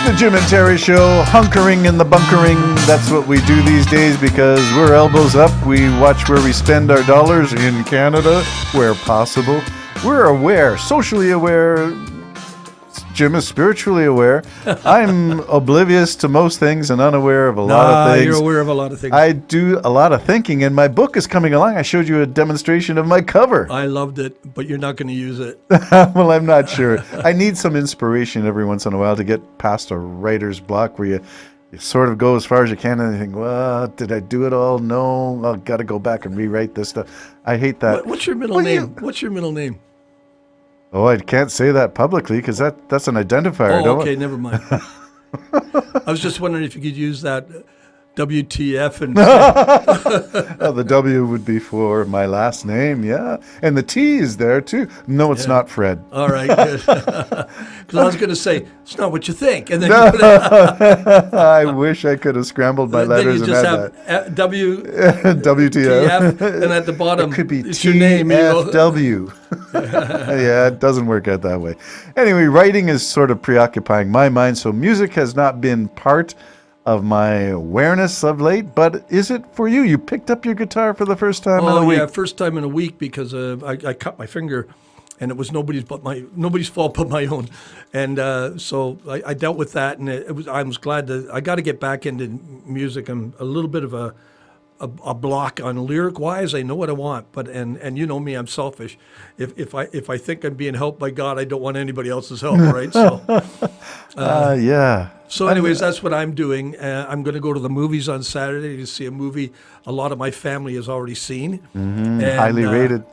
the Jim and Terry Show, hunkering in the bunkering. That's what we do these days because we're elbows up. We watch where we spend our dollars in Canada, where possible. We're aware, socially aware. Jim is spiritually aware. I'm oblivious to most things and unaware of a lot of things. You're aware of a lot of things. I do a lot of thinking, and my book is coming along. I showed you a demonstration of my cover. I loved it, but you're not going to use it. Well, I'm not sure. I need some inspiration every once in a while to get past a writer's block where you sort of go as far as you can and you think, well, did I do it all? No, I've got to go back and rewrite this stuff. I hate that. What's your middle name? What's your middle name? Oh, I can't say that publicly because that's an identifier. Oh, okay, never mind. I was just wondering if you could use that WTF and Oh, the W would be for my last name, yeah. And the T is there too. No, it's not Fred. All right, good. Because I was going to say, it's not what you think. And then I wish I could have scrambled my letters then you and just had have W WTF. and at the bottom, It could be it's your name. TFW. Yeah, it doesn't work out that way. Anyway, writing is sort of preoccupying my mind, so music has not been part of my awareness of late, but is it for you? You picked up your guitar for the first time in a week. Oh, yeah, first time in a week because I cut my finger, and it was nobody's fault but my own, and so I dealt with that, and I was glad I got to get back into music. I'm a little bit of a block on lyric wise. I know what I want, but and you know me, I'm selfish. If I think I'm being helped by God, I don't want anybody else's help, right? So Yeah. So anyways, that's what I'm doing. I'm going to go to the movies on Saturday to see a movie a lot of my family has already seen. And, highly rated.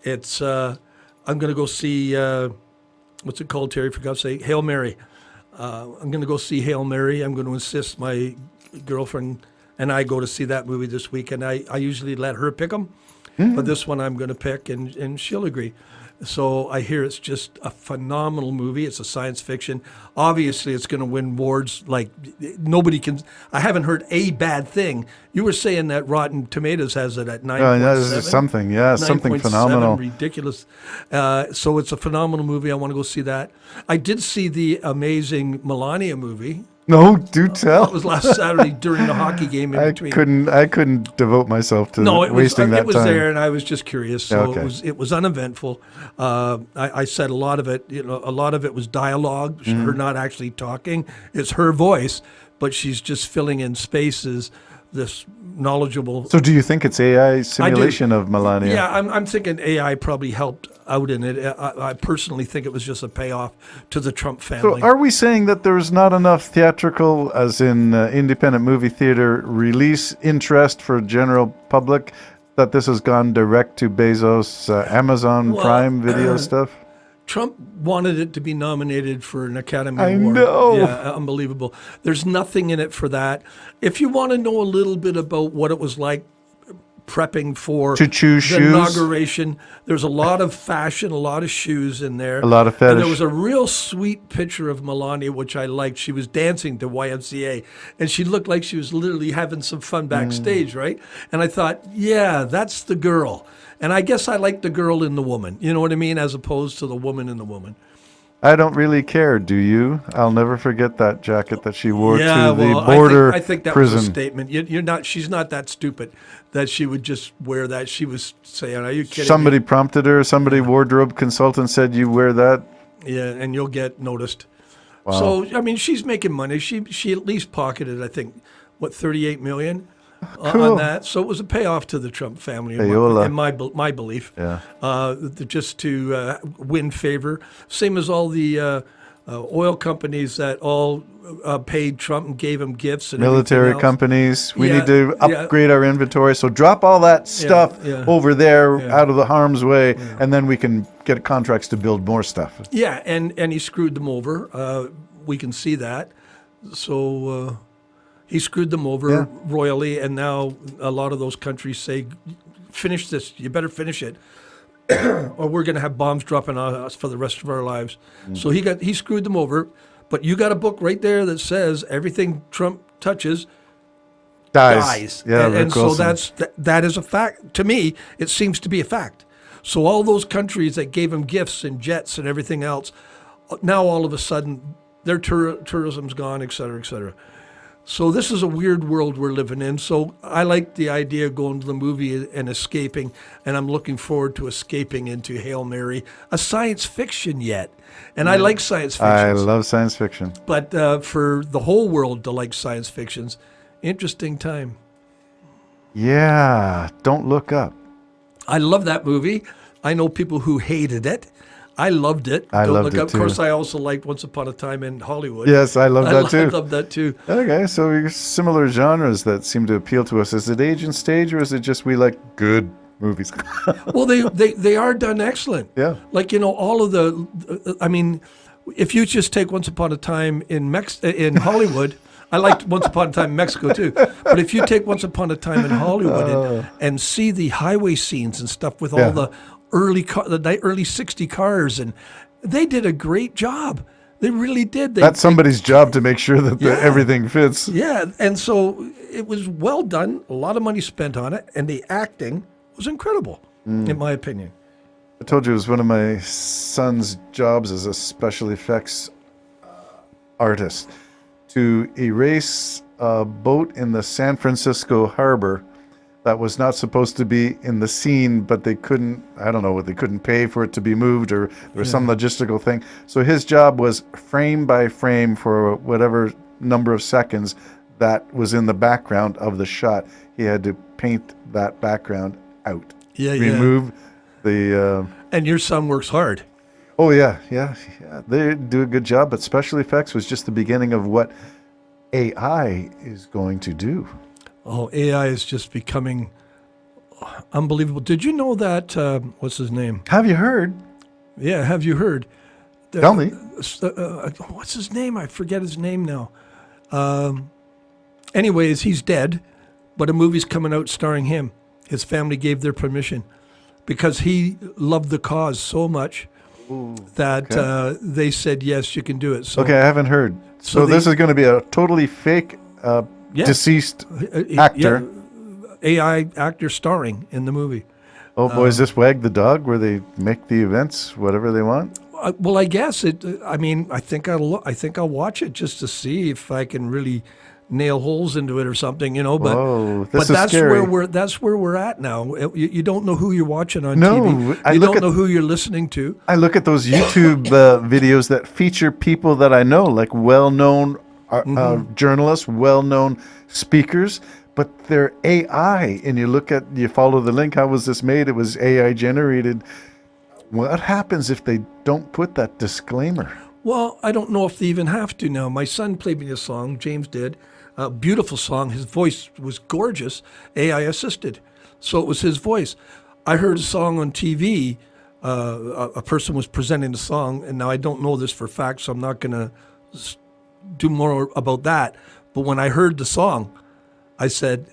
It's I'm going to go see what's it called, Terry? For God's sake, Hail Mary. I'm going to go see Hail Mary. I'm going to insist my girlfriend and I go to see that movie this weekend. I usually let her pick them, but this one I'm going to pick, and she'll agree. So I hear it's just a phenomenal movie. It's a science fiction. Obviously, it's going to win awards like nobody can. I haven't heard a bad thing. You were saying that Rotten Tomatoes has it at 9.7. This is something, yeah, something phenomenal. Ridiculous. So it's a phenomenal movie. I want to go see that. I did see the amazing Melania movie. No, do tell. It was last Saturday during the hocky game in between. I couldn't devote myself to wasting that time. It was there, and I was just curious. So okay. it was uneventful. I said a lot of it. A lot of it was dialogue. Her not actually talking. It's her voice, but she's just filling in spaces. This knowledgeable. So, do you think it's AI simulation of Melania? Yeah, I'm thinking AI probably helped out in it. I personally think it was just a payoff to the Trump family. So, are we saying that there's not enough theatrical, as in independent movie theater release interest for general public? That this has gone direct to Bezos, Amazon Prime Video stuff? Trump wanted it to be nominated for an Academy I Award. know. Yeah, unbelievable. There's nothing in it for that. If you want to know a little bit about what it was like prepping for to choose the shoes. Inauguration, there's a lot of fashion, a lot of shoes in there. A lot of fetish. And there was a real sweet picture of Melania, which I liked. She was dancing to YMCA, and she looked like she was literally having some fun backstage, right? And I thought, yeah, that's the girl. And I guess I like the girl in the woman, you know what I mean, as opposed to the woman in the woman. I don't really care, do you? I'll never forget that jacket that she wore to the well, border I think that prison. was a statement. You're not. She's not that stupid that she would just wear that. She was saying, "Are you kidding Somebody me?" prompted her. Somebody wardrobe consultant said, "You wear that." Yeah, and you'll get noticed. Wow. So I mean, she's making money. She at least pocketed, I think, what, $38 million Cool. on that. So it was a payoff to the Trump family, Payola. in my belief. Yeah. Just to win favor, same as all the oil companies that all paid Trump and gave him gifts and Military everything else. companies. We Yeah, need to upgrade our inventory. So drop all that stuff yeah. over there Yeah. out of the harm's way, and then we can get contracts to build more stuff. Yeah, and he screwed them over. We can see that. So he screwed them over royally, and now a lot of those countries say, finish this. You better finish it, or we're going to have bombs dropping on us for the rest of our lives. So he screwed them over. But you got a book right there that says everything Trump touches dies. Yeah, and so that is a fact. To me, it seems to be a fact. So all those countries that gave him gifts and jets and everything else, now all of a sudden Their tourism's gone, et cetera, et cetera. So this is a weird world we're living in. So I like the idea of going to the movie and escaping, and I'm looking forward to escaping into Hail Mary, a science fiction yet. And I like science fiction. I love science fiction. But for the whole world to like science fictions, interesting time. Yeah, Don't Look Up. I love that movie. I know people who hated it. I loved it. I loved Look it Up. too. Of course, I also liked Once Upon a Time in Hollywood. Yes, I love that I too. love that too. Okay, so we similar genres that seem to appeal to us. Is it age and stage, or is it just we like good movies? Well, they are done excellent. Yeah. Like, all of the, I mean, if you just take Once Upon a Time in Hollywood, I liked Once Upon a Time in Mexico too. But if you take Once Upon a Time in Hollywood and see the highway scenes and stuff with all the early 60 cars, and they did a great job. They really did. That's somebody's job to make sure that everything fits. Yeah, and so it was well done. A lot of money spent on it, and the acting was incredible, in my opinion. I told you it was one of my son's jobs as a special effects artist to erase a boat in the San Francisco harbor that was not supposed to be in the scene, but they couldn't, I don't know, they couldn't pay for it to be moved, or there was some logistical thing. So his job was frame by frame for whatever number of seconds that was in the background of the shot. He had to paint that background out. Remove the... and your son works hard. Oh, yeah. They do a good job, but special effects was just the beginning of what AI is going to do. Oh, AI is just becoming unbelievable. Did you know that, what's his name? Have you heard? Yeah, have you heard? Tell me. What's his name? I forget his name now. Anyways, he's dead, but a movie's coming out starring him. His family gave their permission because he loved the cause so much that they said, yes, you can do it. So, Okay, I haven't heard. So this is going to be a totally fake deceased actor. AI actor starring in the movie. Oh boy, is this Wag the Dog where they make the events whatever they want? Well, I guess it. I mean, I think I'll watch it just to see if I can really nail holes into it or something, But Whoa, but is that's scary. that's where we're at now. You don't know who you're watching on No, TV. I You look don't at- know who you're listening to. I look at those YouTube videos that feature people that I know, like well-known journalists, well-known speakers, but they're AI. And you follow the link. How was this made? It was AI generated. What happens if they don't put that disclaimer? Well, I don't know if they even have to now. My son played me a song. James did. A beautiful song. His voice was gorgeous. AI assisted. So it was his voice. I heard a song on TV. A person was presenting the song, and now I don't know this for fact, so I'm not going to do more about that. But when I heard the song, I said,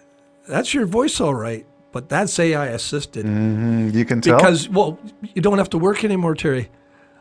that's your voice all right, but that's AI assisted. You can tell. Because, well, you don't have to work anymore, Terry.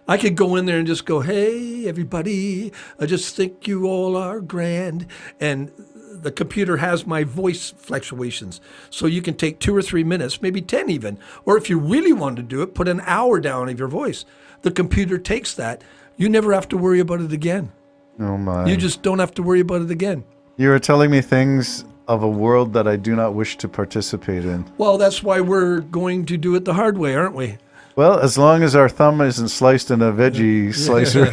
I could go in there and just go, hey, everybody, I just think you all are grand. And the computer has my voice fluctuations. So you can take 2 or 3 minutes, maybe 10 even. Or if you really want to do it, put an hour down of your voice. The computer takes that. You never have to worry about it again. Oh my. You just don't have to worry about it again. You are telling me things of a world that I do not wish to participate in. Well, that's why we're going to do it the hard way, aren't we? Well, as long as our thumb isn't sliced in a veggie slicer,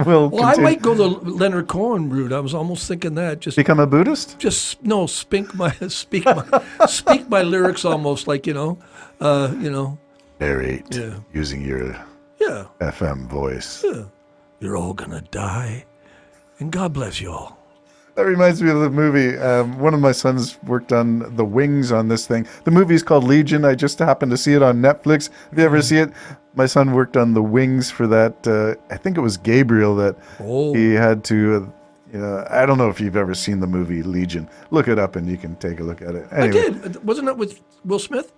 we'll Well, I continue. might go the Leonard Cohen route. I was almost thinking that. Become a Buddhist? Speak my lyrics almost like, Narrate Yeah. using your yeah, FM voice. you're all gonna die, and God bless you all. That reminds me of the movie. One of my sons worked on the wings on this thing. The movie is called Legion. I just happened to see it on Netflix. Have you ever see it? My son worked on the wings for that. I think it was Gabriel that he had to. I don't know if you've ever seen the movie Legion. Look it up and you can take a look at it. Anyway. I did. Wasn't that with Will Smith?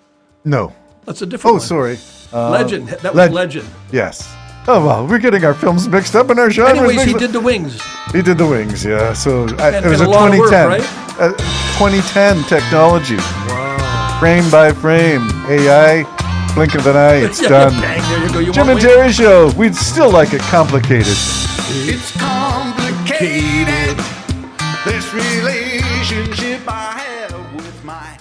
No. That's a different one. Sorry. Legend. That was Legend. Yes. Oh, well, we're getting our films mixed up and our genres Anyways, mixed he up. did the wings. He did the wings, yeah. So it And was a a lot of 2010. work, 2010 technology. Wow. Frame by frame. AI, blink of an eye, it's done. Bang, there you go. You Jim want and wings? Terry Show. We'd still like it complicated. It's called complicated. This relationship I have with my